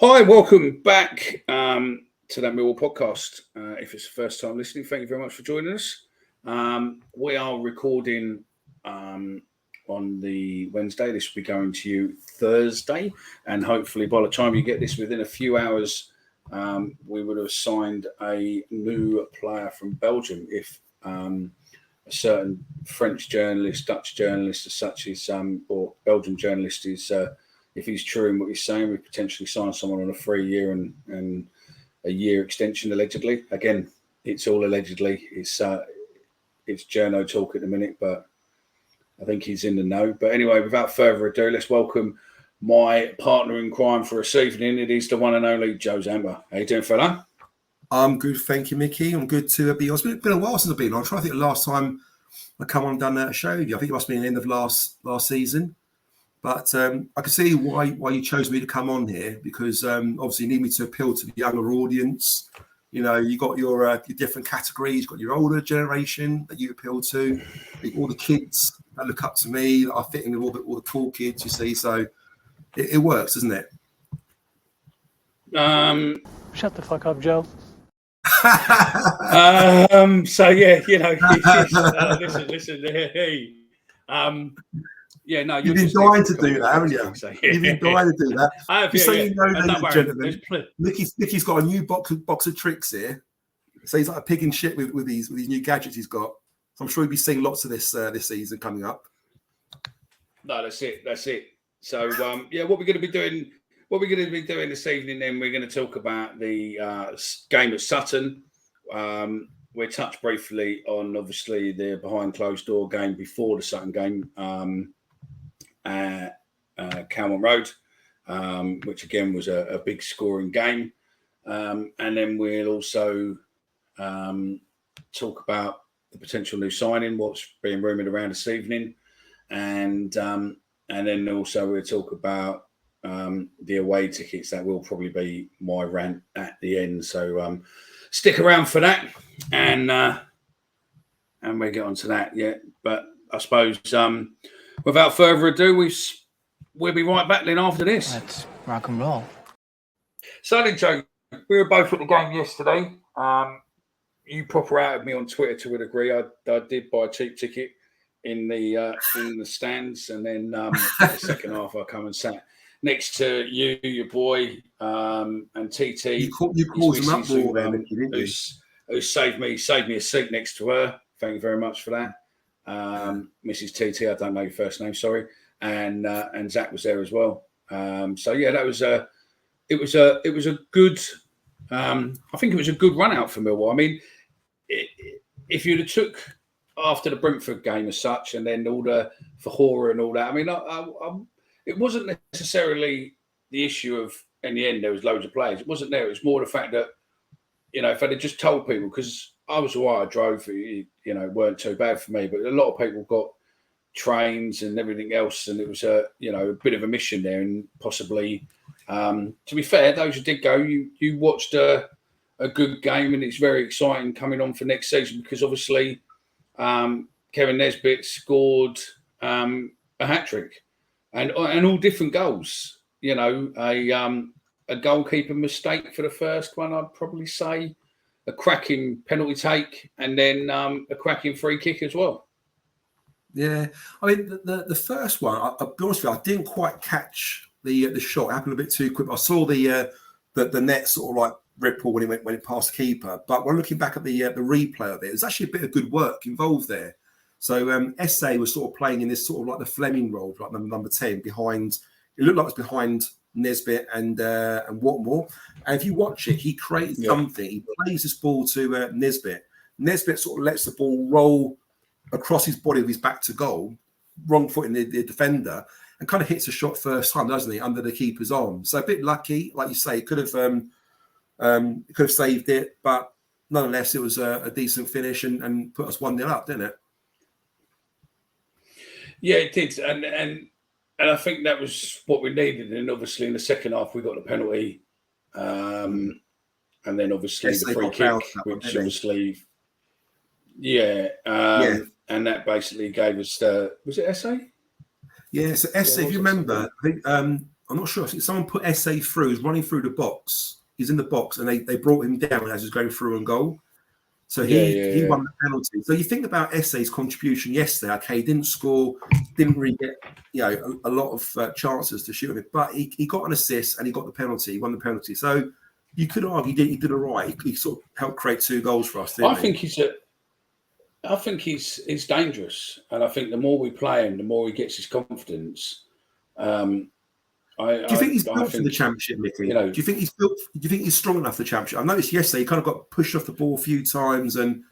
Hi, welcome back to that Millwall podcast. If it's the first time listening, thank you very much for joining us. We are recording on the Wednesday. This will be going to you Thursday, and hopefully by the time you get this within a few hours, we would have signed a new player from Belgium. If a certain French journalist, Dutch journalist, as such is, or Belgian journalist is. If he's true in what he's saying, we potentially sign someone on a 3-year and a year extension, allegedly. Again, it's all allegedly. It's journo talk at the minute, but I think he's in the know. But anyway, without further ado, let's welcome my partner in crime for this evening. It is the one and only Joe Zamba. How you doing, fella? I'm good, thank you, Mickey. I'm good to be on. It's been a while since I've been on. I'm trying to think the last time I come on and done a show with you. I think it must have been the end of last season. But I can see why you chose me to come on here, because obviously you need me to appeal to the younger audience. You know, you got your different categories. You've got your older generation that you appeal to, all the kids that look up to me, that I fit in with all the cool kids, you see. So it works, doesn't it? Shut the fuck up, Joe. So yeah, you know, listen, hey. Yeah, no, you've been dying to do that, haven't you? So, yeah. You've been dying to do that. I have, just so you know, ladies and gentlemen, Mickey's got a new box of tricks here. So he's like a pig in shit with these new gadgets he's got. So I'm sure you'll be seeing lots of this season coming up. No, that's it. So yeah, what we're going to be doing this evening, then we're going to talk about the game at Sutton. We'll touch briefly on obviously the behind closed door game before the Sutton game. At Calmont Road, which again was a big scoring game. And then we'll also talk about the potential new signing, what's being rumoured around this evening. And then also we'll talk about the away tickets. That will probably be my rant at the end. So stick around for that, and we'll get on to that. Yeah, but I suppose without further ado, we'll be right back then after this. Let's rock and roll. So, Joe, we were both at the game yesterday. You proper outed me on Twitter to a degree. I did buy a cheap ticket in the stands, and then the second half I come and sat next to you, your boy, and TT. You caused him up more there, didn't you? Who saved me a seat next to her. Thank you very much for that. Mrs. TT, I don't know your first name, sorry, and Zach was there as well. So yeah, it was a good. I think it was a good run out for Millwall. I mean, if you'd have took after the Brentford game as such, and then all the Fahora and all that, I mean, it wasn't necessarily the issue of in the end there was loads of players. It wasn't there. It was more the fact that, you know, if I'd have just told people, because I was the one I drove, you know, it weren't too bad for me, but a lot of people got trains and everything else, and it was a bit of a mission there, and possibly, to be fair, those who did go, you watched a good game, and it's very exciting coming on for next season, because obviously Kevin Nesbitt scored a hat-trick and all different goals. You know, a goalkeeper mistake for the first one, I'd probably say, a cracking penalty take, and then a cracking free kick as well. Yeah, I mean the first one, I'll be honest with you, I didn't quite catch the shot. It happened a bit too quick. I saw the net sort of like ripple when it passed the keeper. But when looking back at the replay of it, there's actually a bit of good work involved there. So SA was sort of playing in this sort of like the Fleming role, like number 10 behind. It looked like it was behind Nesbitt and Watmore. And if you watch it, he creates something. He plays this ball to Nesbitt. Nesbitt sort of lets the ball roll across his body with his back to goal, wrong foot in the defender, and kind of hits a shot first time, doesn't he, under the keeper's arm. So a bit lucky, like you say, could have saved it, but nonetheless, it was a decent finish and put us 1-0 up, didn't it? Yeah, it did, and I think that was what we needed. And obviously, in the second half, we got the penalty, and then obviously the free kick, which obviously, and that basically gave us the. Was it SA? Yeah, so SA. If you remember, I think I'm not sure. I think someone put SA through. He's running through the box. He's in the box, and they brought him down as he's going through on goal. So he won the penalty. So you think about SA's contribution yesterday. Okay, he didn't score, didn't really get a lot of chances to shoot him, but he got an assist and he got the penalty. He won the penalty. So you could argue he did all right. He sort of helped create 2 goals for us. I think he's dangerous, and I think the more we play him, the more he gets his confidence. Do you think he's built for the Championship, Mickey? Do you think he's built? Do you think he's strong enough for the Championship? I noticed yesterday he kind of got pushed off the ball a few times, and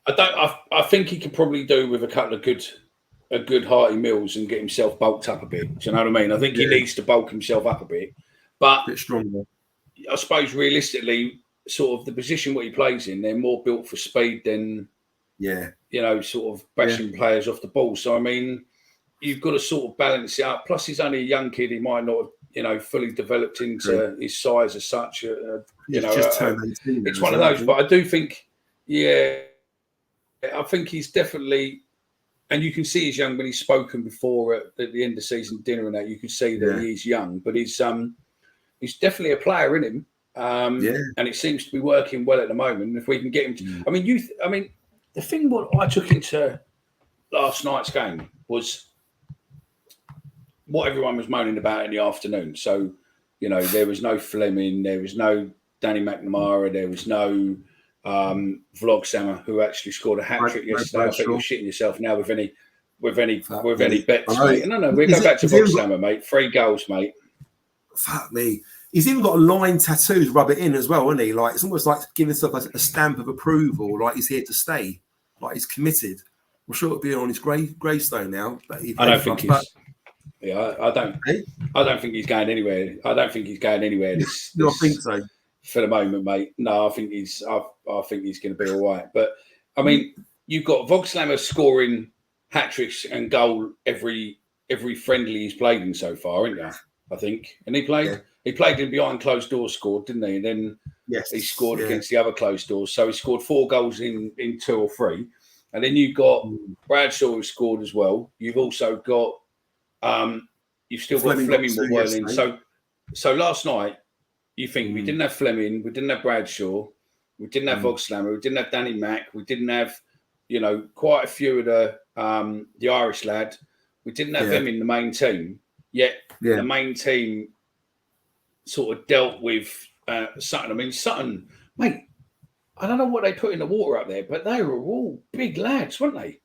I think he could probably do with a couple of good hearty meals and get himself bulked up a bit. Do you know what I mean? I think he needs to bulk himself up a bit, but a bit stronger. I suppose realistically, sort of the position what he plays in, they're more built for speed than sort of bashing players off the ball. So I mean, you've got to sort of balance it out. Plus, he's only a young kid. He might not have, fully developed into his size as such. It's one of those. But I do think, I think he's definitely, and you can see he's young when he's spoken before at the end of season dinner and that. You can see that he's young, but he's definitely a player in him. And it seems to be working well at the moment. If we can get him to, the thing what I took into last night's game was what everyone was moaning about in the afternoon. So, there was no Fleming, there was no Danny McNamara, there was no Volgs Lion, who actually scored a hat-trick yesterday. I think you're shitting yourself now with any bets, mate. No, we'll go back to Volgs Lion, mate. 3 goals, mate. Fuck me. He's even got a line tattoo to rub it in as well, isn't he? Like, it's almost like giving himself a stamp of approval, like he's here to stay, like he's committed. I'm sure it'll be on his gravestone now. I don't think he's. I don't think he's going anywhere. I don't think he's going anywhere. No, I think so. For the moment, mate. No, I think he's going to be all right. But I mean, you've got Volgs Lion scoring hat tricks and goal every friendly he's played in so far, isn't there? I think, and he played in behind closed doors, scored, didn't he? And then he scored against the other closed doors. So he scored 4 goals in 2 or 3. And then you've got Bradshaw who scored as well. You've also got you've still got Fleming well in. So last night you think we didn't have Fleming, we didn't have Bradshaw, we didn't have Volgs Lion, we didn't have Danny Mack, we didn't have quite a few of the Irish lad. We didn't have them in the main team. Yet the main team sort of dealt with Sutton. I mean, Sutton, mate, I don't know what they put in the water up there, but they were all big lads, weren't they?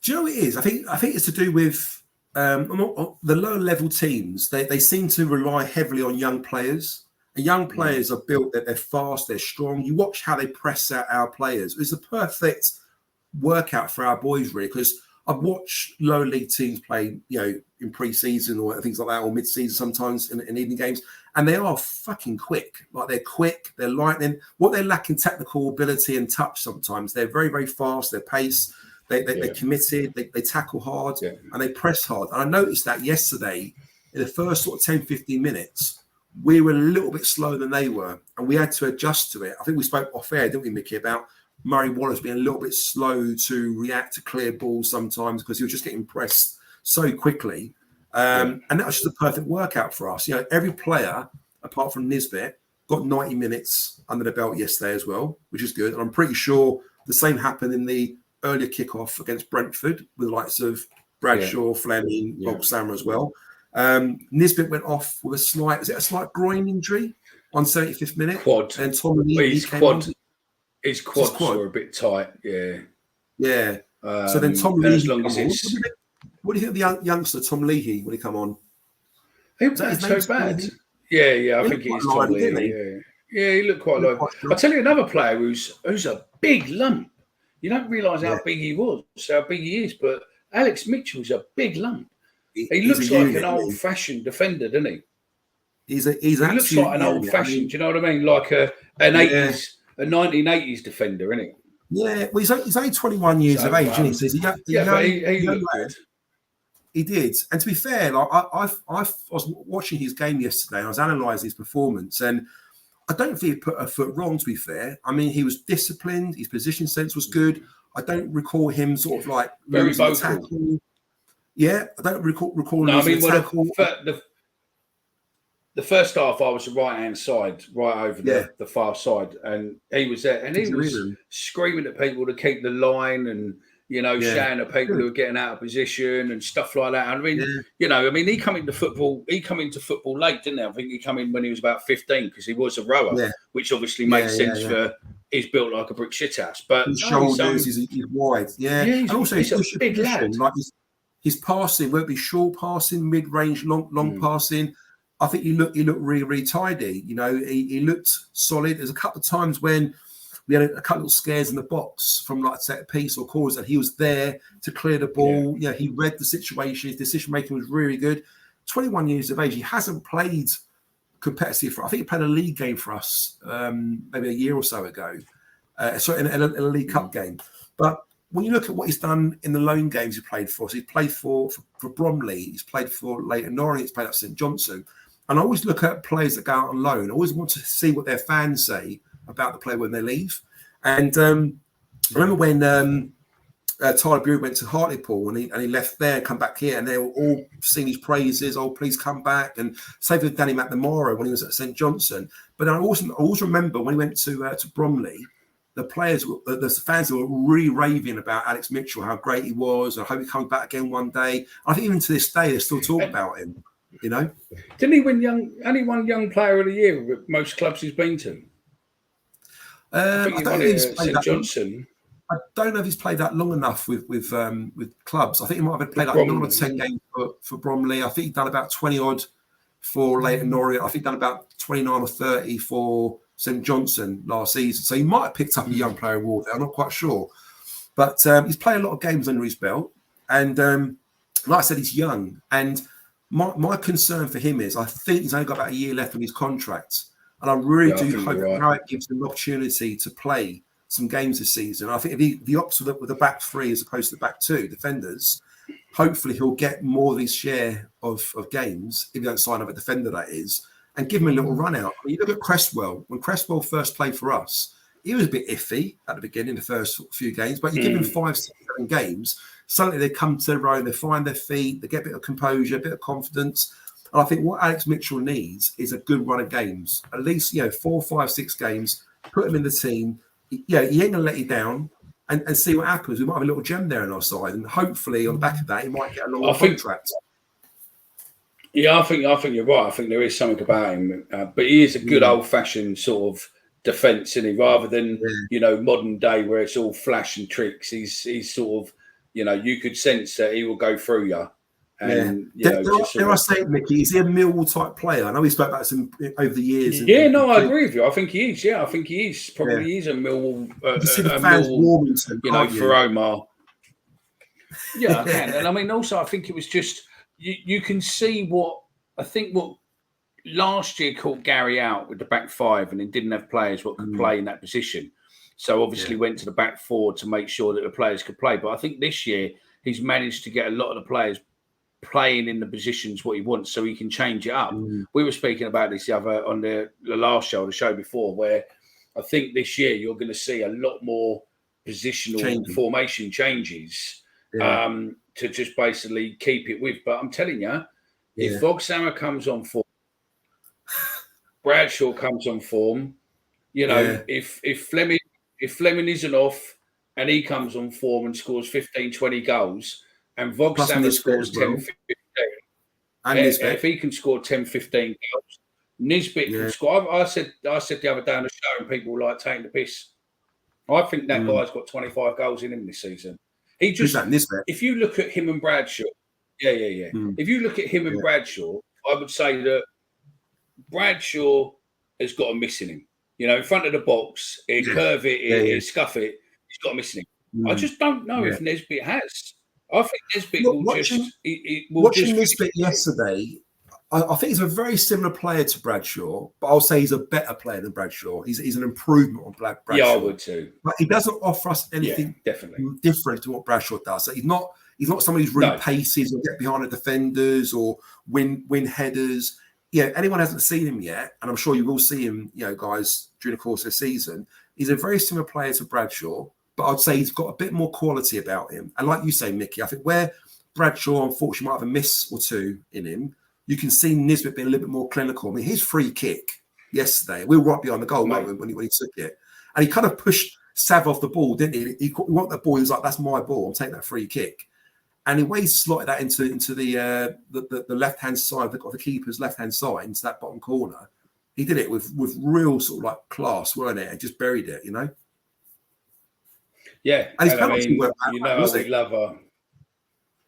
Do you know what it is? I think it's to do with the lower level teams. They seem to rely heavily on young players. And young players are built that they're fast, they're strong. You watch how they press out our players. It's a perfect workout for our boys, really, because I've watched lower league teams play, in pre-season or things like that, or mid-season sometimes in evening games, and they are fucking quick. Like, they're quick, they're lightning. What they lack in technical ability and touch sometimes, they're very, very fast, they're pace, they're committed, they tackle hard, and they press hard. And I noticed that yesterday, in the first sort of 10, 15 minutes, we were a little bit slower than they were, and we had to adjust to it. I think we spoke off air, didn't we, Mickey, about Murray Wallace being a little bit slow to react to clear balls sometimes because he was just getting pressed so quickly. And that was just a perfect workout for us. Every player, apart from Nisbet, got 90 minutes under the belt yesterday as well, which is good. And I'm pretty sure the same happened in the earlier kickoff against Brentford with the likes of Bradshaw, Fleming, Volgs Lion as well. Nisbet went off with a slight groin injury on 75th minute. Quad. And Tom Lee came on. His quads were a bit tight, Yeah. So then Tom Leahy come on. What do you think of the youngster, Tom Leahy, when he come on? He wasn't so bad. Yeah, I think he's Tom Leahy. Yeah, he looked quite live. I'll tell you another player who's a big lump. You don't realise how big he was, how big he is, but Alex Mitchell's a big lump. He looks like an old-fashioned defender, doesn't he? He looks like an old-fashioned, do you know what I mean? Like an 80s... A 1980s defender, isn't he? Yeah, well, he's only 21 years of age, isn't he? So he looked good. He did. And to be fair, like I was watching his game yesterday and I was analysing his performance, and I don't think he put a foot wrong, to be fair. I mean, he was disciplined, his position sense was good. I don't recall him sort of like very vocal. Tackle. Yeah, I don't recall no, losing tackle. the first half, I was the right-hand side, right over the far side, and he was there, and he was screaming at people to keep the line and, shouting at people who were getting out of position and stuff like that. I mean, he come into football late, didn't he? I think he come in when he was about 15 because he was a rower, which obviously makes sense for he's built like a brick shithouse. But his shoulders, he's wide. And also he's a big lad. Like his passing won't be short passing, mid-range, long passing. I think he looked really, really tidy. He looked solid. There's a couple of times when we had a couple of scares in the box from like set piece or corners, and he was there to clear the ball. Yeah, he read the situation. His decision making was really good. 21 years of age. He hasn't played competitive I think he played a league game for us maybe a year or so ago. In a League Cup game. But when you look at what he's done in the loan games he played for, so he's played for Bromley, he's played for Leighton Orient, he's played at St Johnstone. And I always look at players that go out on loan. I always want to see what their fans say about the player when they leave. And I remember when Tyler Bury went to Hartlepool and he left there and come back here, and they were all singing his praises. Oh, please come back! And same with Danny McNamara when he was at St Johnstone. But I always remember when he went to Bromley, the fans were really raving about Alex Mitchell, how great he was. I hope he comes back again one day. I think even to this day, they still talk about him. Didn't he win only one Young Player of the Year with most clubs he's been to? I think he won it at St Johnstone. I don't know if he's played that long enough with clubs. I think he might have played like 9 or 10 games for Bromley. I think he's done about 20 odd for Leighton Orient. I think he's done about 29 or 30 for St Johnstone last season. So he might have picked up a Young Player Award there. I'm not quite sure. But he's played a lot of games under his belt. And like I said, he's young. And my concern for him is I think he's only got about a year left on his contract. And I really do hope that it gives him an opportunity to play some games this season. I think if he opts with the back three as opposed to the back two defenders, hopefully he'll get more of his share of games, if he don't sign up a defender, that is, and give him a little run out. I mean, you look at Cresswell. When Cresswell first played for us, he was a bit iffy at the beginning, the first few games, but you give him 5, 6, 7 games, suddenly they come to their own, they find their feet, they get a bit of composure, a bit of confidence. And I think what Alex Mitchell needs is a good run of games, at least 4, 5, 6 games, put him in the team. He ain't going to let you down and see what happens. We might have a little gem there on our side, and hopefully on the back of that, he might get a long contract. Yeah, I think you're right. I think there is something about him, but he is a good old-fashioned sort of defence, isn't he? Rather than modern day where it's all flash and tricks. He's sort of you could sense that he will go through you. And, dare I say, Mickey, is he a Millwall type player? I know we spoke about this over the years. I agree with you. I think he is. Yeah, I think he is. Probably is a Millwall. You see the fans warming to him, for Omar. Yeah, I can. And I mean, also, I think it was just you can see what last year caught Gary out with the back five, and he didn't have players what could play in that position. So obviously went to the back four to make sure that the players could play. But I think this year he's managed to get a lot of the players playing in the positions what he wants, so he can change it up. We were speaking about this on the last show, the show before, where I think this year you're going to see a lot more positional formation changes to just basically keep it with. But I'm telling you, if Volgs comes on form, Bradshaw comes on form, if Fleming isn't off and he comes on form and scores 15, 20 goals, and Volgs scores 10, 15. And if he can score 10, 15 goals, Nisbet can score. I said the other day on the show, and people were like taking the piss. I think that guy's got 25 goals in him this season. He just, if you look at him and Bradshaw, if you look at him and Bradshaw, I would say that Bradshaw has got a miss in him. In front of the box, he'd curve it, he'd scuff it. He's got a miss in him. I just don't know if Nisbet has. I think Nisbet watching Nisbet yesterday, I think he's a very similar player to Bradshaw, but I'll say he's a better player than Bradshaw. He's an improvement on Bradshaw. Yeah, I would too. But he doesn't offer us anything different to what Bradshaw does. So he's not somebody who's really paces or get behind the defenders or win headers. Anyone hasn't seen him yet, and I'm sure you will see him, guys, during the course of the season. He's a very similar player to Bradshaw, but I'd say he's got a bit more quality about him. And like you say, Mickey, I think where Bradshaw, unfortunately, might have a miss or two in him, you can see Nisbet being a little bit more clinical. I mean, his free kick yesterday, we were right behind the goal when he took it. And he kind of pushed Sav off the ball, didn't he? He wanted that ball. He was like, "That's my ball. I'm taking that free kick." And the way he slotted that into the left-hand side, the keeper's left-hand side, into that bottom corner, he did it with real sort of like class, weren't it? And just buried it, you know? Yeah. And his And penalty weren't bad, you know, was we it? love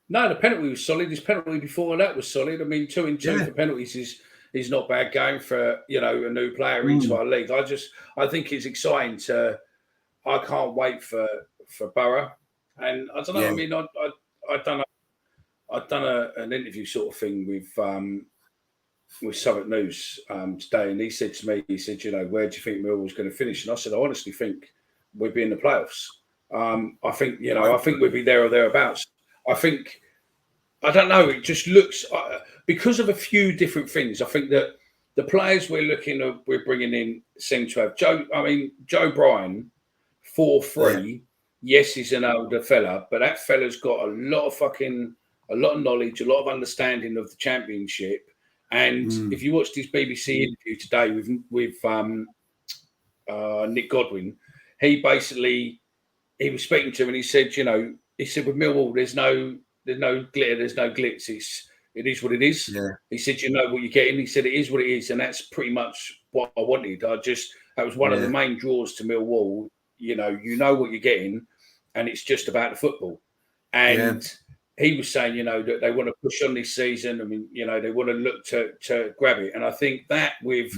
No, the penalty was solid. His penalty before that was solid. I mean, 2 and 2 for penalties is not bad going for, you know, a new player into our league. I think it's exciting I can't wait for Borough. And I don't know, I mean, I've done an interview sort of thing with Sutton News today, and he said to me, you know, where do you think Millwall's going to finish? And I said, I honestly think we'll be in the playoffs. I think we'll be there or thereabouts. I don't know. It just looks because of a few different things. I think that the players we're bringing in seem to have Joe Bryan, 4'3". Yes, he's an older fella, but that fella's got a lot of knowledge, a lot of understanding of the Championship. And if you watched his BBC interview today with Nick Godwin, he was speaking to him and he said, you know, with Millwall, there's no glitter, there's no glitz. It is what it is. Yeah. He said, you know what you're getting. He said, it is what it is, and that's pretty much what I wanted. That was one of the main draws to Millwall. You know what you're getting, and it's just about the football. And he was saying, you know, that they want to push on this season. I mean, you know, they want to look to grab it. And I think that with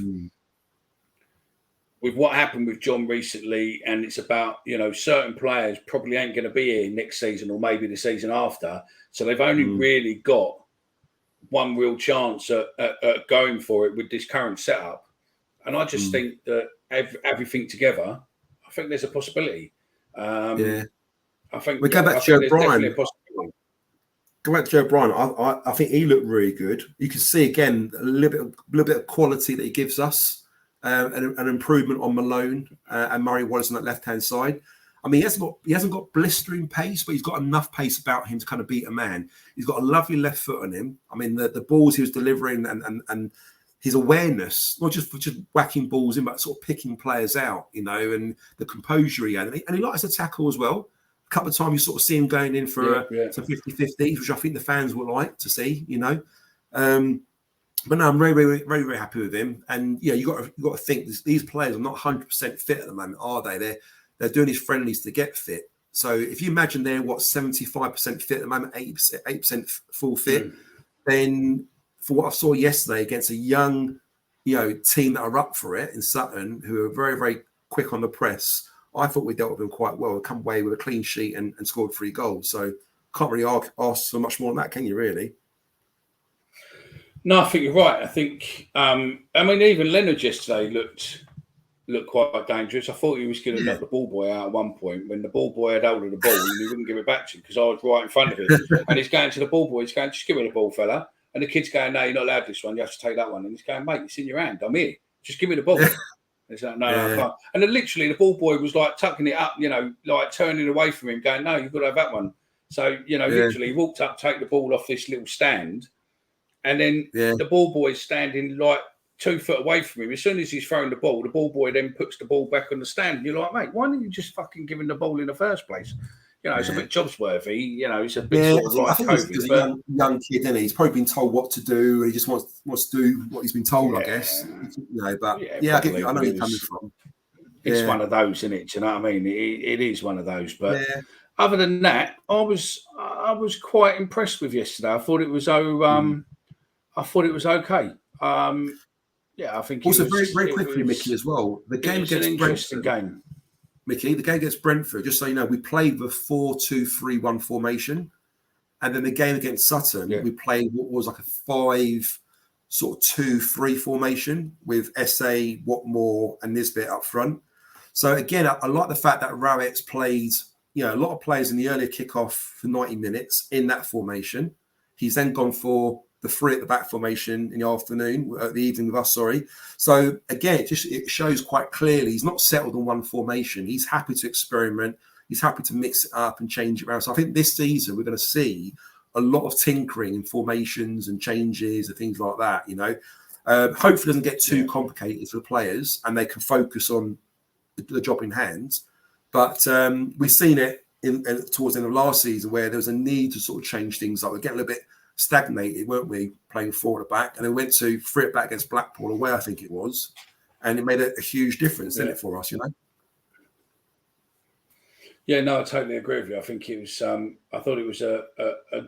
what happened with John recently, and it's about, you know, certain players probably ain't going to be here next season or maybe the season after. So they've only really got one real chance at going for it with this current setup. And I just think that everything together, I think there's a possibility. I think we go back to Joe Bryan. Go back to Joe Bryan. I think he looked really good. You can see again a little bit of quality that he gives us. An improvement on Malone and Murray Wallace on that left-hand side. I mean, he hasn't got blistering pace, but he's got enough pace about him to kind of beat a man. He's got a lovely left foot on him. I mean, the balls he was delivering and his awareness, not just whacking balls in, but sort of picking players out, you know, and the composure he had. And he likes to tackle as well. A couple of times you sort of see him going in for some 50-50s, which I think the fans would like to see, you know. But no, I'm very, very, very, very happy with him. And yeah, you got to think these players are not 100% fit at the moment, are they? They're doing these friendlies to get fit. So if you imagine they're 75% fit at the moment, 8% full fit, then for what I saw yesterday against a young, you know, team that are up for it in Sutton, who are very, very quick on the press, I thought we dealt with them quite well. Come away with a clean sheet and scored 3 goals. So can't really ask for much more than that, can you? Really? No, I think you're right. I think, I mean, even Leonard yesterday looked quite dangerous. I thought he was going to knock the ball boy out at one point when the ball boy had hold of the ball and he wouldn't give it back to him because I was right in front of him. And he's going to the ball boy. He's going, just give me the ball, fella. And the kid's going, no, you're not allowed this one. You have to take that one. And he's going, mate, it's in your hand. I'm here. Just give me the ball. And he's like, no, I can't. And then literally the ball boy was like tucking it up, you know, like turning away from him, going, no, you've got to have that one. So, you know, literally he walked up, take the ball off this little stand. And then the ball boy's standing like 2 foot away from him. As soon as he's thrown the ball boy then puts the ball back on the stand. And you're like, mate, why didn't you just fucking give him the ball in the first place? You know, it's a bit jobsworthy. You know, it's a bit sort of like COVID. He's a young kid, isn't he? He's probably been told what to do. And he just wants to do what he's been told, I guess. You know, but I know where you're coming from. It's one of those, isn't it? Do you know what I mean? It is one of those. But other than that, I was quite impressed with yesterday. I thought it was okay. I think also very, very quickly, Mickey, as well. The game against Brentford. Mickey, the game against Brentford, just so you know, we played the 4-2-3-1 formation. And then the game against Sutton, we played what was like a 5-2-3 formation with SA, Watmore, and Nisbet up front. So again, I like the fact that Rowett's played, you know, a lot of players in the earlier kickoff for 90 minutes in that formation. He's then gone for the 3 at the back formation in the evening with us, sorry. So again, it shows quite clearly he's not settled on one formation. He's happy to experiment. He's happy to mix it up and change it around. So I think this season we're going to see a lot of tinkering in formations and changes and things like that. Hopefully it doesn't get too complicated for the players and they can focus on the job in hand. But we've seen it towards the end of last season where there was a need to sort of change things up. We're getting a little bit stagnated, weren't we, playing forward at the back? And then went to 3 at back against Blackpool away, I think it was. And it made a huge difference, didn't it, for us, Yeah, no, I totally agree with you. I think it was. I thought it was a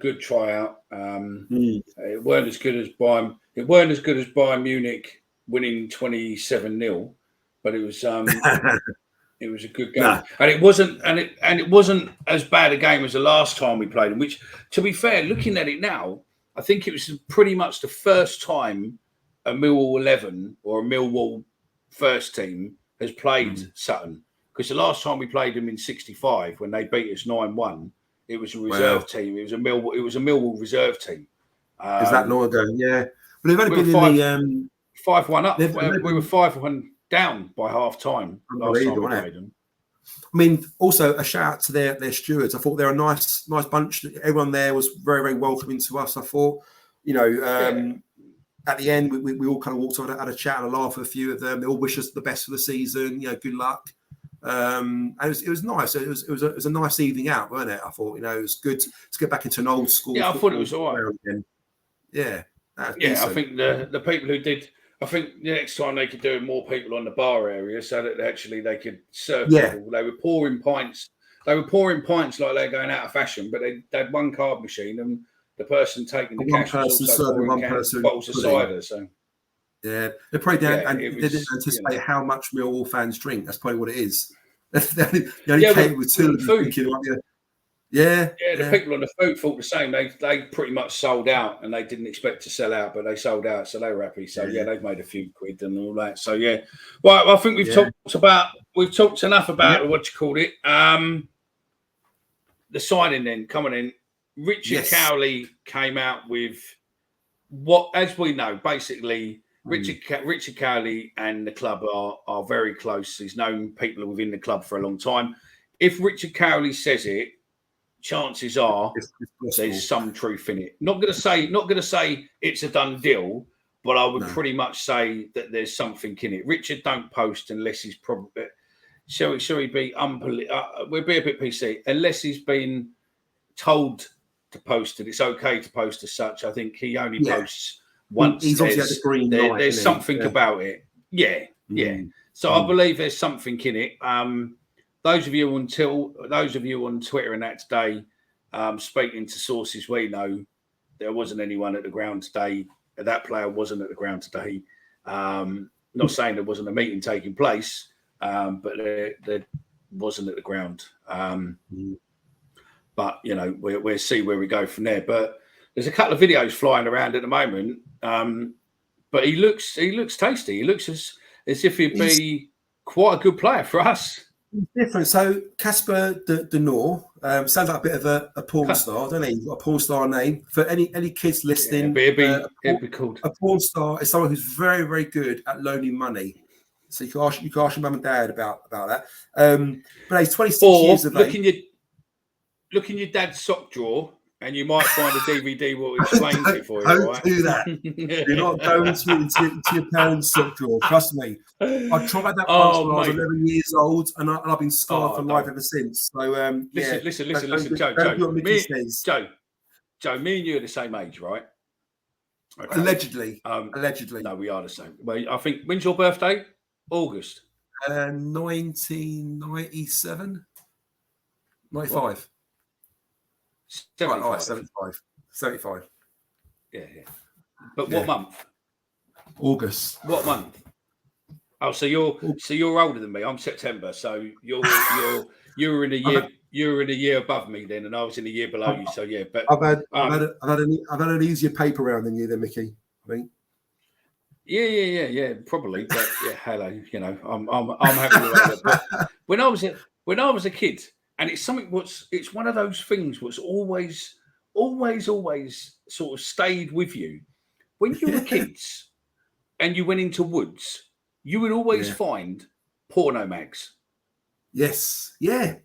good tryout. It weren't as good as Bayern. It weren't as good as Bayern Munich winning 27-0, but it was. It was a good game, and it wasn't. And it wasn't as bad a game as the last time we played them. Which, to be fair, looking at it now, I think it was pretty much the first time a Millwall 11 or a Millwall first team has played Sutton. Because the last time we played them in '65, when they beat us 9-1, it was a reserve team. It was a Millwall reserve team. Is that long ago? Yeah, but they've only been in the 5-1 up. We were 5-1 down by half time last time we played them. I mean, also a shout out to their stewards. I thought they're a nice bunch. Everyone there was very, very welcoming to us. I thought, at the end we all kind of walked on, had a chat and a laugh with a few of them. They all wish us the best for the season. Good luck. And it was nice. It was a nice evening out, wasn't it? I thought, it was good to get back into an old school. Yeah, I thought it was all right. Again. Yeah, I think the people who did. I think the next time they could do more people on the bar area, so that actually they could serve people. They were pouring pints. They were pouring pints like they're going out of fashion, but they had one card machine, and the person taking the cash was also pouring bottles of cider. So. Yeah, they probably didn't anticipate how much Millwall fans drink. That's probably what it is. They only came with 2 thinking like, the people on the food thought the same. They pretty much sold out, and they didn't expect to sell out, but they sold out, so they were happy. So they've made a few quid and all that. So well, I think we've talked enough about what you called it. The signing then coming in. Richard Cowley came out with what, as we know, basically. Richard Cowley and the club are very close. He's known people within the club for a long time. If Richard Cowley says it, chances are there's some truth in it. Not going to say it's a done deal, but I would pretty much say that there's something in it. Richard don't post unless he's probably. Shall we be we'll be a bit PC unless he's been told to post it. It's okay to post as such. I think he only posts. Once he's obviously had the green light, there's something about it. So I believe there's something in it. Those of you on Twitter and that today, speaking to sources we know, there wasn't anyone at the ground today. That player wasn't at the ground today. Not saying there wasn't a meeting taking place, but there wasn't at the ground. But we'll see where we go from there. But there's a couple of videos flying around at the moment, but he looks tasty. He looks as if he'd be quite a good player for us. Different. So Casper de Noor sounds like a bit of a porn star, doesn't he? He's got a porn star name. For any kids listening, it'd be called a porn star is someone who's very, very good at loaning money. So you can ask your mum and dad about that. But he's 26 years of age. Look in your dad's sock drawer, and you might find a DVD what explains it for you. Don't do that. You're not going into your parents' sock drawer. Trust me. I tried that once when I was 11 years old, and I've been scarred for life ever since. So listen, Joe. Joe, me and you are the same age, right? Okay. Allegedly. Allegedly. No, we are the same. Well, I think, when's your birthday? August. 1997. 95. 75. Yeah. But what month? August. What month? Oh, so you're older than me. I'm September, so you were in a year. You were in a year above me then, and I was in a year below you. So yeah, but I've had an easier paper round than you, then, Mickey. I think. Yeah, probably. But yeah, hello. I'm happy with that. But when I was a kid, and it's something. It's one of those things. What's always sort of stayed with you. When you were kids, and you went into woods, you would always find porno mags. Yes. Yeah.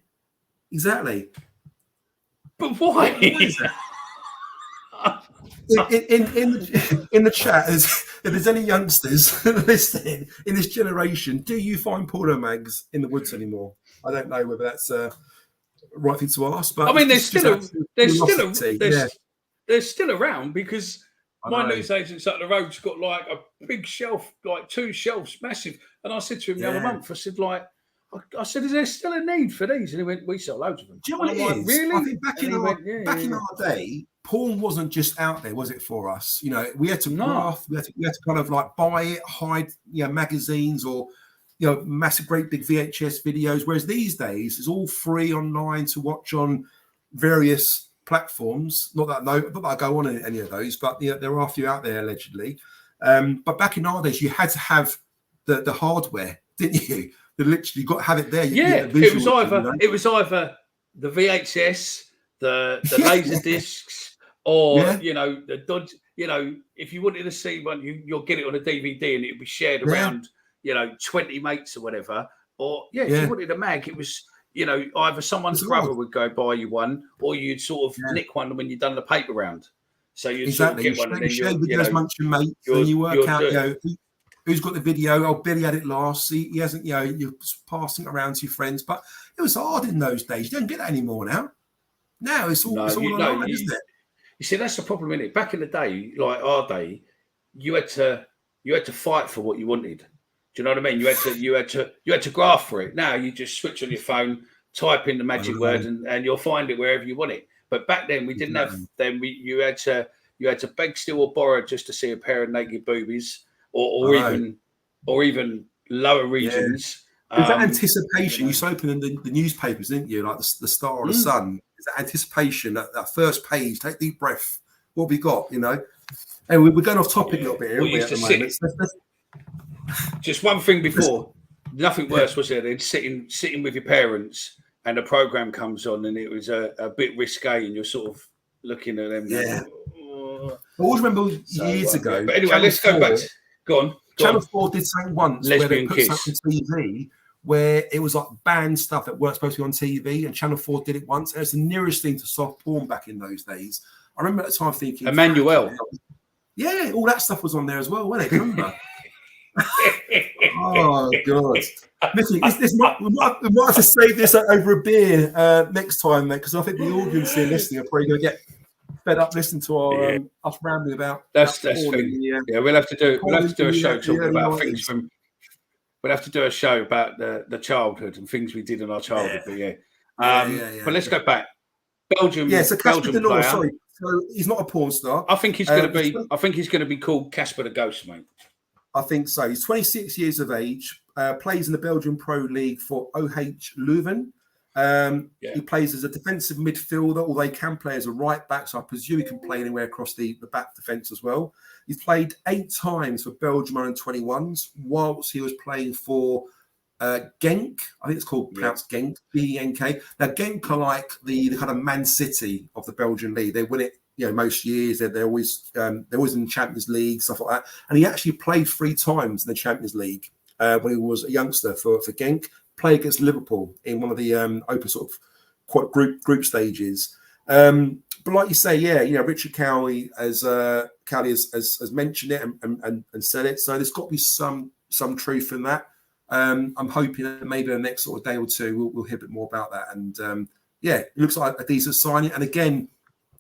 Exactly. But why? in the chat, if there's any youngsters listening in this generation, do you find porno mags in the woods anymore? I don't know whether that's right thing to ask, but I mean, yeah. they're still around because my I know. newsagents up the road's got like a big shelf, like 2 shelves, massive. And I said to him the other month, I said, is there still a need for these? And he went, we sell loads of them. Do you know what and it I'm is? like, really? I think back in our day, porn wasn't just out there, was it, for us? You know, we had to graft, we had to kind of like buy it, hide, magazines or, massive, great big VHS videos. Whereas these days, it's all free online to watch on various platforms. Not that I go on any of those, but there are a few out there allegedly. But back in our days, you had to have the hardware, didn't you? You literally got to have it there. It was either the VHS, the laser discs, or the dodge. If you wanted to see one, you'll get it on a DVD and it'll be shared around 20 mates or whatever. Or if you wanted a mag, it was either someone's brother would go buy you one, or you'd sort of nick one when you'd done the paper round. So you'd sort of get one, and then videos amongst your mates, and you work out who's got the video. Oh, Billy had it last. He hasn't. You're passing it around to your friends, but it was hard in those days. You don't get that anymore now. Now it's all online, isn't it? You see, that's the problem, isn't it? Back in the day, like our day, you had to fight for what you wanted. Do you know what I mean? You had to graft for it. Now you just switch on your phone, type in the magic word, and you'll find it wherever you want it. But back then we didn't have. Then you had to beg, steal, or borrow just to see a pair of naked boobies, or even lower regions. There's that anticipation. You used to open the newspapers, didn't you? Like the Star or the Sun. There's that anticipation, that first page. Take a deep breath. What have we got? And we're going off topic a little bit here. At the moment. Just one thing before. Nothing worse was there than sitting with your parents, and the program comes on, and it was a bit risque, and you're sort of looking at them. Yeah. I always remember years ago. But anyway, let's go back. Go on. Channel 4 did something once where they put something on TV where it was like banned stuff that weren't supposed to be on TV, and Channel 4 did it once. And it was the nearest thing to soft porn back in those days. I remember at the time thinking, Emmanuel. Yeah, all that stuff was on there as well, wasn't it? Remember? Oh God! Listen, we might have to save this over a beer next time, mate, because I think the audience here listening are probably going to get fed up listening to our us rambling about. That's we'll have to do a show talking about things from. We'll have to do a show about the childhood and things we did in our childhood. But let's go back. Belgium. Yeah, so Casper player. Sorry, so he's not a porn star. I think he's going to be. I think he's going to be called Casper the Ghost, mate. I think so. He's 26 years of age, plays in the Belgian Pro League for OH Leuven. He plays as a defensive midfielder, although he can play as a right back, so I presume he can play anywhere across the back defence as well. He's played 8 times for Belgium under-21s, whilst he was playing for Genk. I think it's pronounced Genk, Genk. Now, Genk are like the kind of Man City of the Belgian league. They win it most years. They're always in the Champions League, stuff like that. And he actually played 3 times in the Champions League when he was a youngster for Genk. Played against Liverpool in one of the open sort of group stages. But like you say, Richard Cowley has mentioned it and said it. So there's got to be some truth in that. I'm hoping that maybe the next sort of day or two we'll hear a bit more about that. And it looks like a decent signing. And again,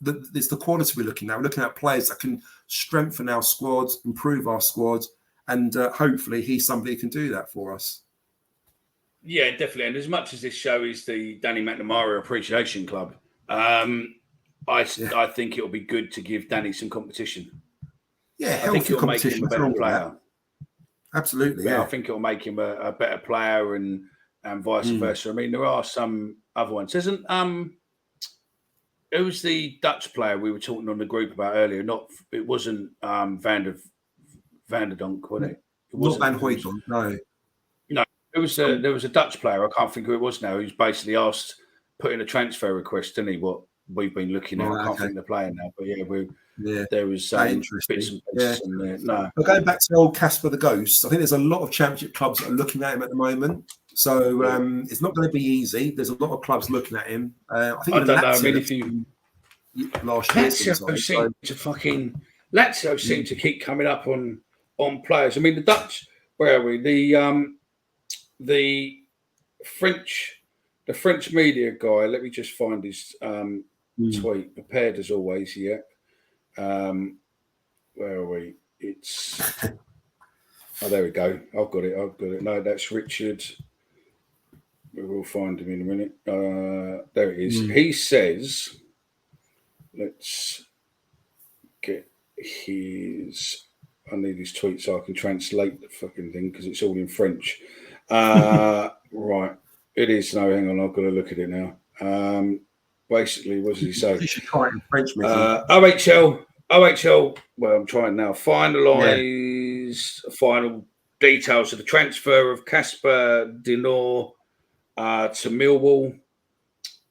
it's the quality we're looking at. We're looking at players that can strengthen our squads, improve our squads, and hopefully he's somebody who can do that for us. Yeah, definitely. And as much as this show is the Danny McNamara Appreciation Club, I think it'll be good to give Danny some competition. Yeah, I think it'll make him a better player. Absolutely, yeah. I think it'll make him a better player and vice versa. I mean, there are some other ones. Isn't it was the Dutch player we were talking on the group about earlier? It wasn't Van der Donk, was it? It wasn't Van Hooijdonk, no. No, there was a Dutch player. I can't think who it was now. Who's basically put in a transfer request, didn't he? What we've been looking at. I can't think the player now, but there was interesting. Bits and pieces no. But going back to old Casper the Ghost, I think there's a lot of championship clubs that are looking at him at the moment. So it's not going to be easy. There's a lot of clubs looking at him. I don't know. I mean, last year. Lazio seem to keep coming up on players. I mean, the Dutch. Where are we? The French media guy. Let me just find his tweet. Prepared as always. Yeah. Where are we? It's. Oh, there we go. I've got it. No, that's Richard. We will find him in a minute. There it is. He says, let's get his... I need his tweet so I can translate the fucking thing because it's all in French. Right. It is. No, hang on. I've got to look at it now. Basically, what does he say? You should try it in French, Mickey. OHL, well, I'm trying now. Finalise final details of the transfer of Casper Dinor to Millwall.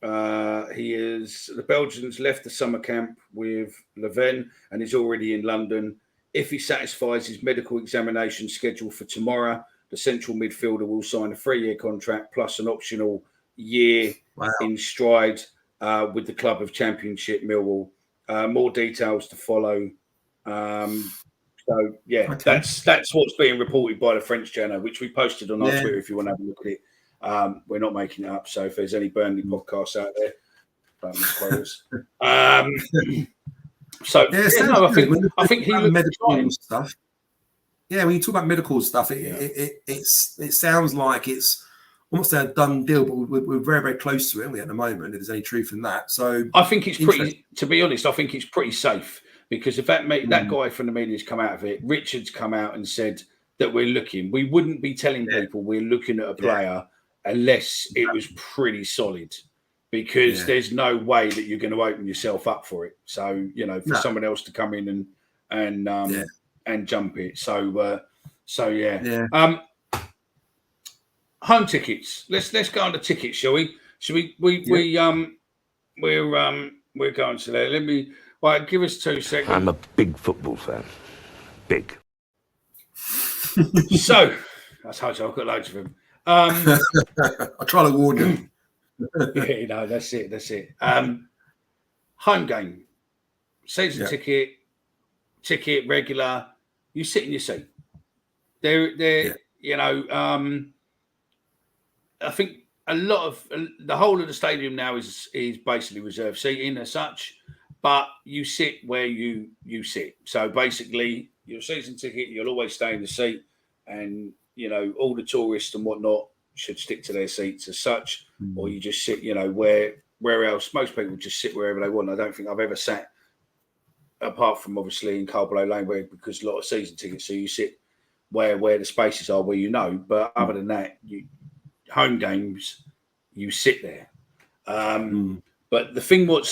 The Belgians left the summer camp with Leven and is already in London. If he satisfies his medical examination scheduled for tomorrow, the central midfielder will sign a 3-year contract plus an optional year in stride with the club of Championship Millwall. More details to follow. That's what's being reported by the French journal, which we posted on our Twitter if you want to have a look at it. We're not making it up, so if there's any Burnley podcasts out there, don't misquote us. I think he looks medical stuff. Yeah, when you talk about medical stuff, it sounds like it's almost a done deal, but we're very, very close to it at the moment, if there's any truth in that. So I think it's pretty, to be honest, I think it's pretty safe because if that guy from the media's come out of it, Richard's come out and said that we're looking. We wouldn't be telling people we're looking at a player unless it was pretty solid because there's no way that you're going to open yourself up for it. So, for someone else to come in and jump it. So, home tickets. Let's go on to tickets, shall we? We're going to there. Let me give us 2 seconds. I'm a big football fan. Big. So that's how I've got loads of them. I try to warn you. That's it. Home game, season ticket, regular. You sit in your seat. I think a lot of the whole of the stadium now is basically reserved seating as such, but you sit where you sit. So basically, your season ticket, you'll always stay in the seat, and all the tourists and whatnot should stick to their seats as such, or you just sit, where else. Most people just sit wherever they want. I don't think I've ever sat, apart from obviously in Carbelow Lane, because a lot of season tickets, so you sit where the spaces are where but other than that, home games, you sit there. But the thing what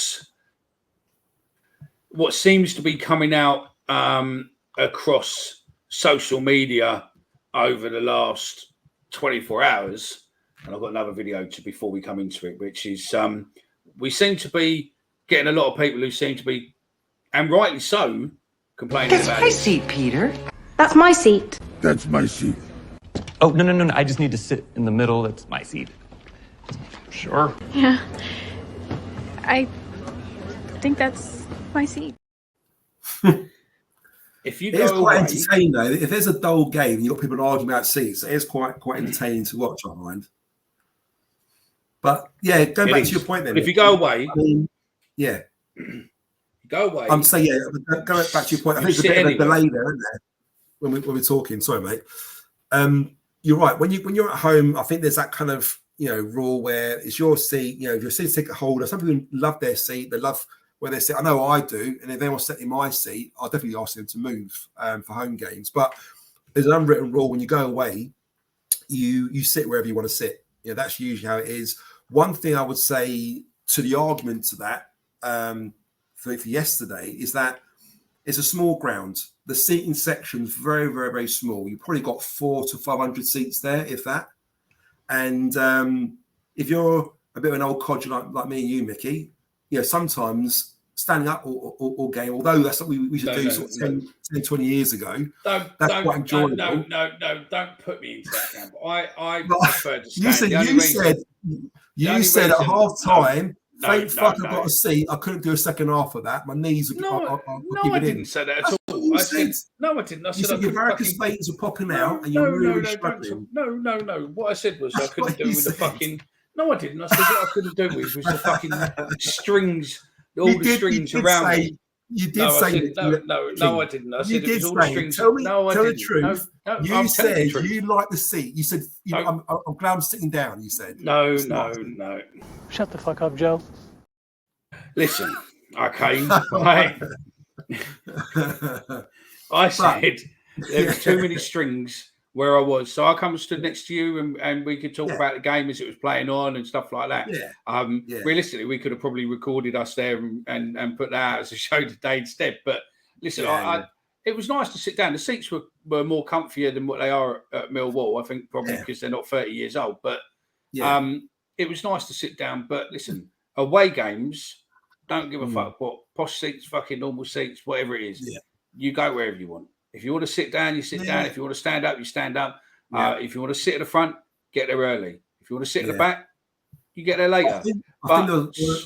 seems to be coming out across social media over the last 24 hours, and I've got another video before we come into it, which is we seem to be getting a lot of people who seem to be, and rightly so, complaining about it. That's my seat, Peter. That's my seat. That's my seat. Oh, no. I just need to sit in the middle. That's my seat. Sure. Yeah. I think that's my seat. If you it's quite entertaining though. If there's a dull game and you've got people arguing about seats, it is quite entertaining to watch, I find. But going back to your point then. But if you go away, go away. I'm saying going back to your point. I think there's a bit of a delay there, isn't there? When we're talking, sorry, mate. You're right. When you're at home, I think there's that kind of rule where it's your seat. If you're a season ticket holder, some people love their seat. They love where they sit. I know I do. And if anyone sat in my seat, I'll definitely ask them to move for home games. But there's an unwritten rule: when you go away, you sit wherever you want to sit. That's usually how it is. One thing I would say to the argument to that for yesterday is that it's a small ground. The seating section's very, very, very small. You've probably got 400 to 500 seats there, if that. And if you're a bit of an old codger like me and you, Mickey, sometimes standing up or game, although that's what we used to do 10, 20 years ago. That's quite enjoyable. No, don't put me into that camp. I prefer to stand. You said at half time, Thank fuck I got a seat. I couldn't do a second half of that. My knees would I didn't say that at all. I said no, I didn't. I said your varicose veins are popping out and you're really struggling. No. What I said was I couldn't do with the fucking. No, I didn't. I said what I couldn't do with was the fucking strings, all the strings around me. You did say no, I didn't. I said it was all the strings. Tell the truth. No, you said you like the seat. You said, I'm glad I'm sitting down. You said no. Shut the fuck up, Joe. Listen, okay. I said there was too many strings where I was, so I come and stood next to you, and we could talk about the game as it was playing on and stuff like that. Realistically, we could have probably recorded us there and put that out as a show today instead. But listen, it was nice to sit down. The seats were more comfier than what they are at Millwall. I think probably because they're not 30 years old. But it was nice to sit down. But listen, away games, don't give a fuck what posh seats, fucking normal seats, whatever it is. Yeah. You go wherever you want. If you want to sit down, you sit down. If you want to stand up, you stand up. If you want to sit at the front, get there early. If you want to sit at the back, you get there later. I think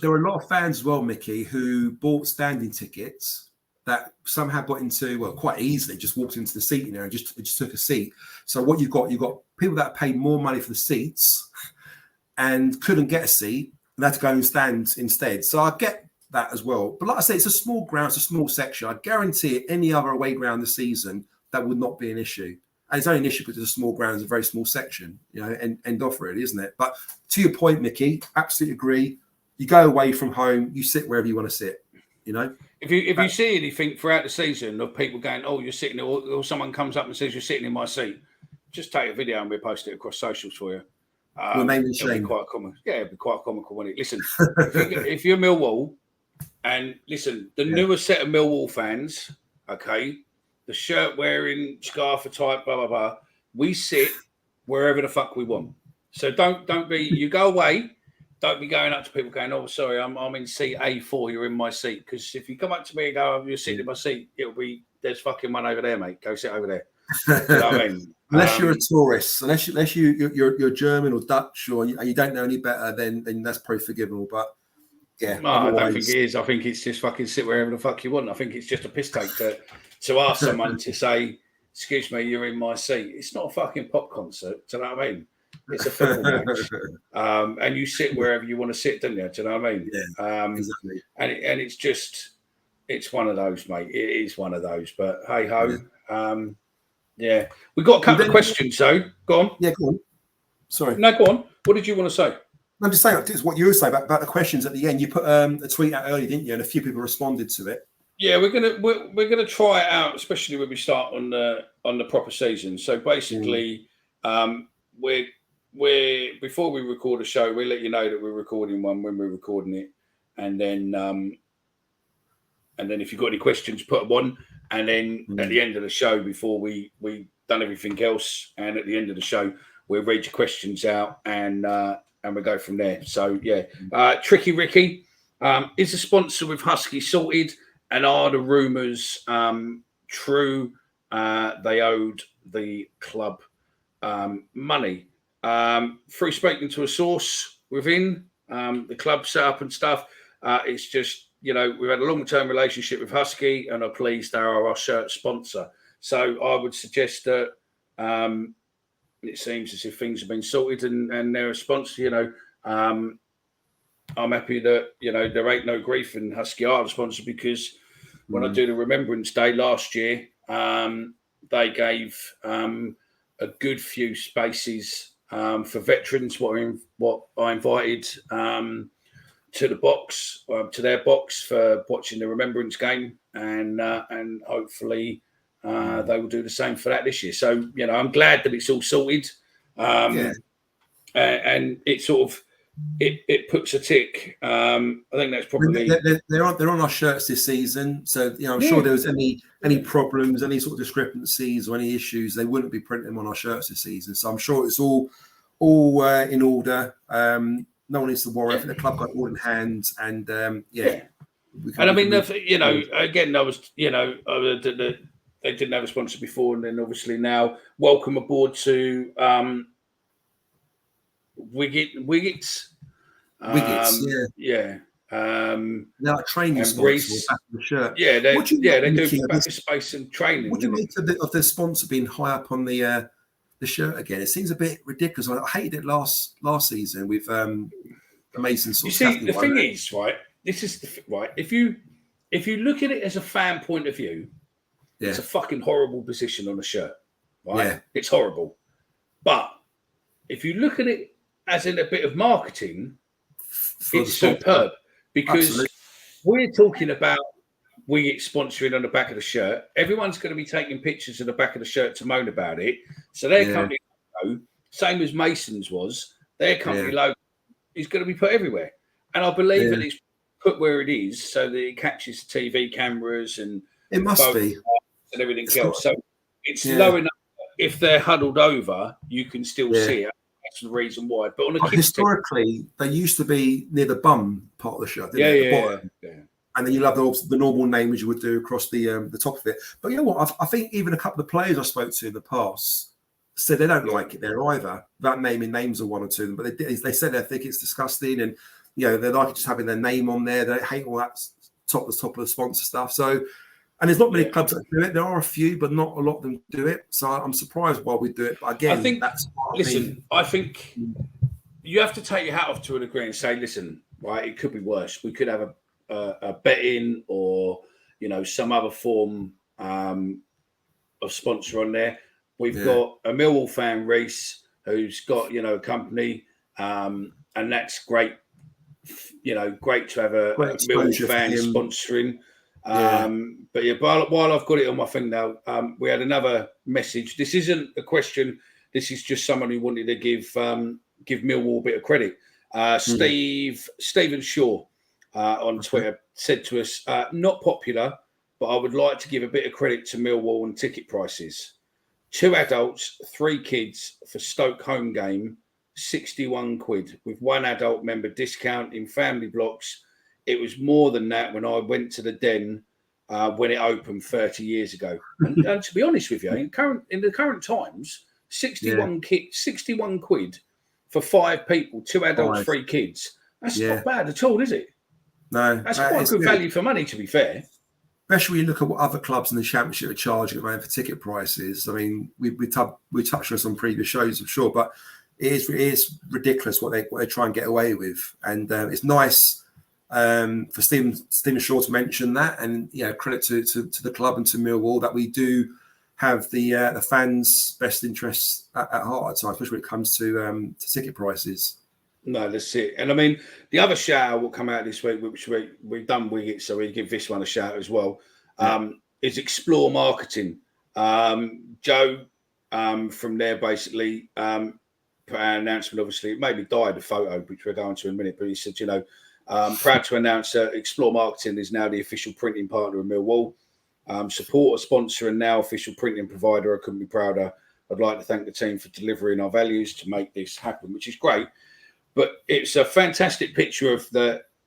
there were a lot of fans as well, Mickey, who bought standing tickets that somehow got into, quite easily, just walked into the seating area and just took a seat. So what you've got people that paid more money for the seats and couldn't get a seat and had to go and stand instead. So I get that as well. But like I say, it's a small ground, it's a small section. I guarantee it, any other away ground this season, that would not be an issue. And it's only an issue because it's a small ground, it's a very small section, and end off really, isn't it? But to your point, Mickey, absolutely agree. You go away from home, you sit wherever you want to sit, If you see anything throughout the season of people going, oh, you're sitting there, or someone comes up and says you're sitting in my seat, just take a video and we'll post it across socials for you. It'll be quite common. Yeah, it'll be quite comical, won't it? Listen, if you're Millwall, and listen, the newer set of Millwall fans, okay, the shirt wearing, scarf type, blah blah blah. We sit wherever the fuck we want. So don't be. You go away. Don't be going up to people going, oh, sorry, I'm in seat A4. You're in my seat. Because if you come up to me and go, oh, you're sitting in my seat, it'll be there's fucking one over there, mate. Go sit over there. You know what I mean? Unless you're a tourist, unless you're German or Dutch, or you don't know any better, then that's probably forgivable. But yeah, no, I don't think it is. I think it's just fucking sit wherever the fuck you want. I think it's just a piss take to ask someone to say, excuse me, you're in my seat. It's not a fucking pop concert. Do you know what I mean? It's a football match. And you sit wherever you want to sit, don't you? Do you know what I mean? Yeah, exactly. And it's one of those, mate. It is one of those. But hey ho. Yeah. We've got a couple of questions, though. Go on. Yeah, go on. Sorry. No, go on. What did you want to say? I'm just saying, it's what you were saying about the questions at the end. You put a tweet out earlier, didn't you? And a few people responded to it. Yeah, we're gonna try it out, especially when we start on the proper season. So basically, we're before we record a show, we let you know that we're recording one when we're recording it, and then if you've got any questions, put them on, and then at the end of the show, before we done everything else, and at the end of the show, we'll read your questions out and we go from there. So yeah, Tricky Ricky, is the sponsor with Husky sorted, and are the rumours true? They owed the club money. Through speaking to a source within the club setup and stuff, it's just, we've had a long-term relationship with Husky and are pleased they are our shirt sponsor. So I would suggest that it seems as if things have been sorted and they're a sponsor. I'm happy that, there ain't no grief and Husky are the sponsor, because when I do the Remembrance Day last year, they gave a good few spaces for veterans, what I invited to the box, to their box for watching the Remembrance game, and hopefully they will do the same for that this year. So I'm glad that it's all sorted, and it sort of it puts a tick. I think that's probably they're on our shirts this season. So I'm sure there was any problems, any sort of discrepancies or any issues, they wouldn't be printing them on our shirts this season. So I'm sure it's all in order. No one needs to worry. I think the club got it all in hand, and And I mean, again, I was, they didn't have a sponsor before, and then obviously now, welcome aboard to Wiggits. Wiggets, yeah. They're like training and sponsors Reece. back of the shirt. Yeah, they What do you make, do Mickey, of back this- of space and training. What do you innit? make of the sponsor being high up on the shirt again? It seems a bit ridiculous. I hated it last season with amazing sort You of. see, captain the one. thing is, right? This is right. If you look at it as a fan point of view, it's a fucking horrible position on a shirt, right? Yeah. It's horrible. But if you look at it as in a bit of marketing, For the it's sponsor. superb because Absolutely. we're talking about Wiggett sponsoring on the back of the shirt. Everyone's going to be taking pictures of the back of the shirt to moan about it. So their company logo, same as Mason's was, their company logo is going to be put everywhere. And I believe that it's put where it is so that it catches TV cameras and It must be. and everything It's else. got- So it's low enough. If they're huddled over, you can still see it. That's the reason why. But on a kids' historically, they used to be near the bum part of the shirt. Yeah, didn't they? yeah, The bottom. yeah. And then you have the normal name as you would do across the top of it. But you know what? I think even a couple of players I spoke to in the past said they don't like it there either. Without naming names of one or two of them, but they said they think it's disgusting, and they like it just having their name on there. They hate all that top of the sponsor stuff. So, and there's not many clubs that do it. There are a few, but not a lot of them do it. So I'm surprised why we do it. But again, I think that's I think you have to take your hat off to a degree and say, listen, right, it could be worse. We could have a betting or some other form of sponsor on there. We've got a Millwall fan, Reece, who's got a company, and that's great. Great to have a Millwall fan sponsoring. But while I've got it on my thing now, we had another message. This isn't a question. This is just someone who wanted to give Millwall a bit of credit. Stephen Shaw on Twitter said to us, not popular, but I would like to give a bit of credit to Millwall and ticket prices. 2 adults, 3 kids for Stoke home game, 61 quid with 1 adult member discount in family blocks. It was more than that when I went to the Den when it opened 30 years ago. And to be honest with you, in the current times, 61 quid for 5 people, 2 adults, 3 kids. That's not bad at all, is it? No, that's quite good value for money, to be fair. Especially when you look at what other clubs in the Championship are charging at the moment for ticket prices. I mean, we touched on this on previous shows, I'm sure, but it is ridiculous what they try and get away with. And it's nice for Stephen Shaw to mention that, and credit to the club and to Millwall that we do have the fans' best interests at heart at times, especially when it comes to ticket prices. No, that's it. And I mean, the other shout will come out this week, which we've done Wiggett, so we give this one a shout as well, is Explore Marketing. Joe from there basically put an announcement, obviously, it made me die, the photo, which we're going to in a minute, but he said, proud to announce that Explore Marketing is now the official printing partner of Millwall. Support, a sponsor, and now official printing provider. I couldn't be prouder. I'd like to thank the team for delivering our values to make this happen, which is great. But it's a fantastic picture of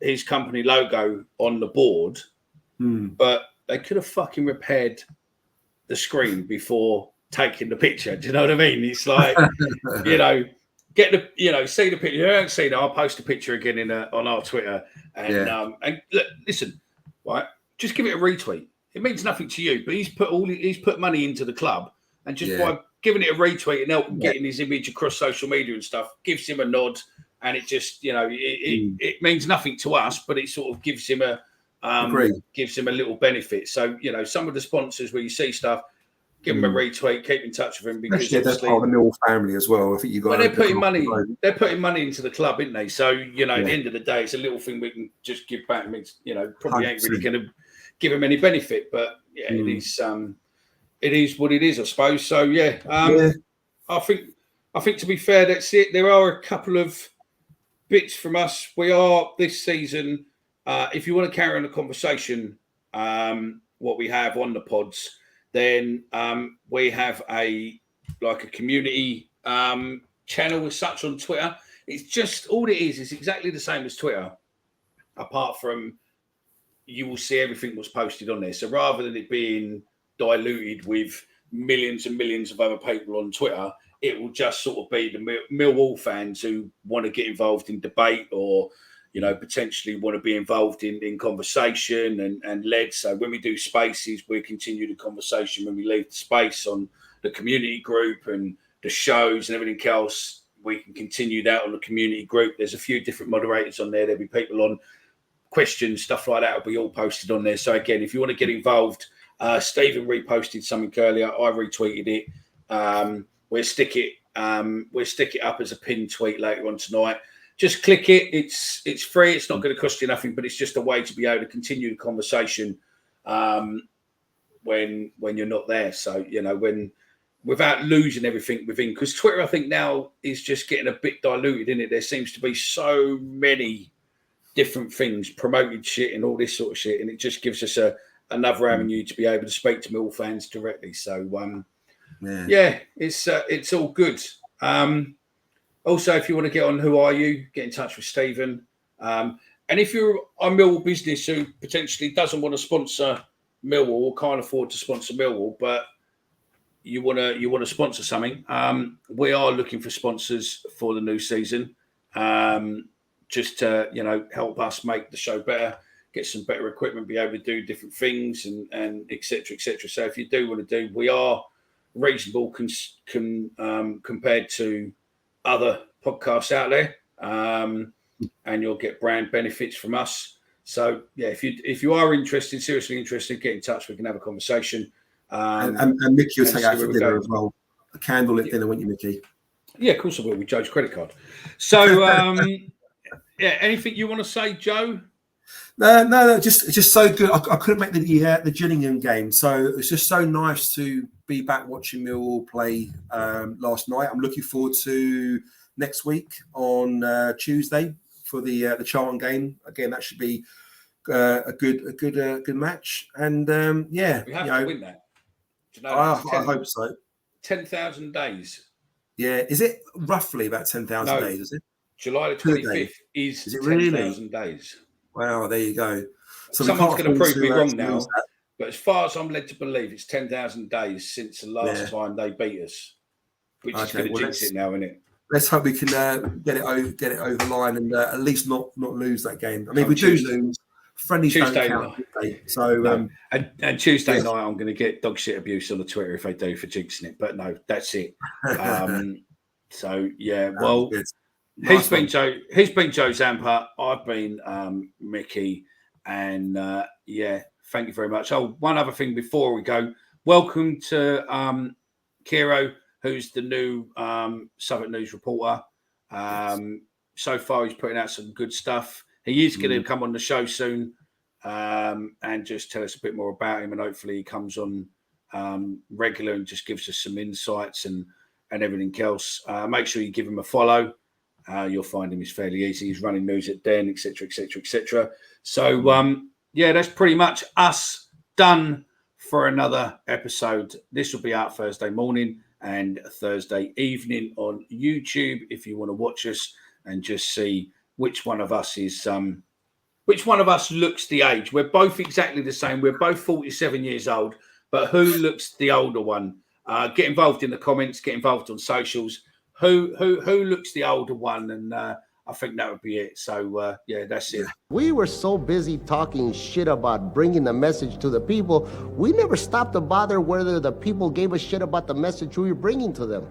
his company logo on the board. But they could have fucking repaired the screen before taking the picture. Do you know what I mean? It's like, get the, see the picture. You haven't seen it, I'll post a picture again on our Twitter. And and look, listen, right? Just give it a retweet. It means nothing to you, but he's put money into the club, and just by giving it a retweet and helping getting his image across social media and stuff gives him a nod. And it just, it means nothing to us, but it sort of gives him a little benefit. So, some of the sponsors where you see stuff, give them a retweet, keep in touch with them, because they're part of the Millwall family as well. I think you got. Well, they're putting money into the club, isn't they? So, at the end of the day, it's a little thing we can just give back. I mean, probably 100%. Ain't really going to give them any benefit, but it is what it is, I suppose. So, I think to be fair, that's it. There are a couple of bits from us. We are this season, if you want to carry on the conversation, what we have on the pods, then we have a community channel as such on Twitter. It's just all it is exactly the same as Twitter, apart from you will see everything was posted on there. So rather than it being diluted with millions and millions of other people on Twitter, it will just sort of be the Millwall fans who want to get involved in debate or, potentially want to be involved in conversation and led. So when we do spaces, we continue the conversation. When we leave the space on the community group and the shows and everything else, we can continue that on the community group. There's a few different moderators on there. There'll be people on questions, stuff like that will be all posted on there. So again, if you want to get involved, Stephen reposted something earlier. I retweeted it. We'll stick it up as a pinned tweet later on tonight. Just click it. It's free. It's not going to cost you nothing, but it's just a way to be able to continue the conversation when you're not there. So without losing everything within, because Twitter, I think now is just getting a bit diluted in it. There seems to be so many different things, promoted shit and all this sort of shit, and it just gives us another avenue to be able to speak to Mill fans directly. So it's all good. Also, if you want to get on Who Are You, get in touch with Stephen. And if you're a Millwall business who potentially doesn't want to sponsor Millwall or can't afford to sponsor Millwall, but you want to sponsor something, we are looking for sponsors for the new season. Just to help us make the show better, get some better equipment, be able to do different things, and etc. etc. So if you do want to do, we are reasonable compared to other podcasts out there, and you'll get brand benefits from us. So yeah, if you are seriously interested, get in touch. We can have a conversation. And Mickey will take out for dinner as well. A candlelit dinner, won't you, Mickey? Yeah, of course I will. With Joe's credit card. So. Yeah, anything you want to say, Joe? No, just so good. I couldn't make the Gillingham game, so it's just so nice to be back watching Millwall play last night. I'm looking forward to next week on Tuesday for the Charlton game. Again, that should be a good match. And we have to win that. I hope so. 10,000 days. Yeah, is it roughly about 10,000 days? Is it? July the 25th is 10,000 days. Wow, there you go. So someone's going to prove me wrong now, but as far as I'm led to believe, it's 10,000 days since the last time they beat us, which is going to jinx it now, isn't it? Let's hope we can get it over the line and at least not lose that game. I mean, we do lose. Friendly Tuesday night. So and Tuesday night, I'm going to get dog shit abuse on the Twitter if they do for jinxing it. But no, that's it. So yeah, well. He's been Joe Zampa. I've been Mickey, and thank you very much. Oh, one other thing before we go, welcome to Kiro, who's the new Southern News reporter. So far, he's putting out some good stuff. He is going to come on the show soon and just tell us a bit more about him, and hopefully he comes on regular and just gives us some insights and everything else. Make sure you give him a follow. You'll find him is fairly easy. He's running news at Den, etc., etc., etc. So, that's pretty much us done for another episode. This will be out Thursday morning and Thursday evening on YouTube if you want to watch us and just see which one of us looks the age. We're both exactly the same. We're both 47 years old, but who looks the older one? Get involved in the comments. Get involved on socials. Who looks the older one, and I think that would be it. So that's it. We were so busy talking shit about bringing the message to the people, we never stopped to bother whether the people gave a shit about the message we were bringing to them.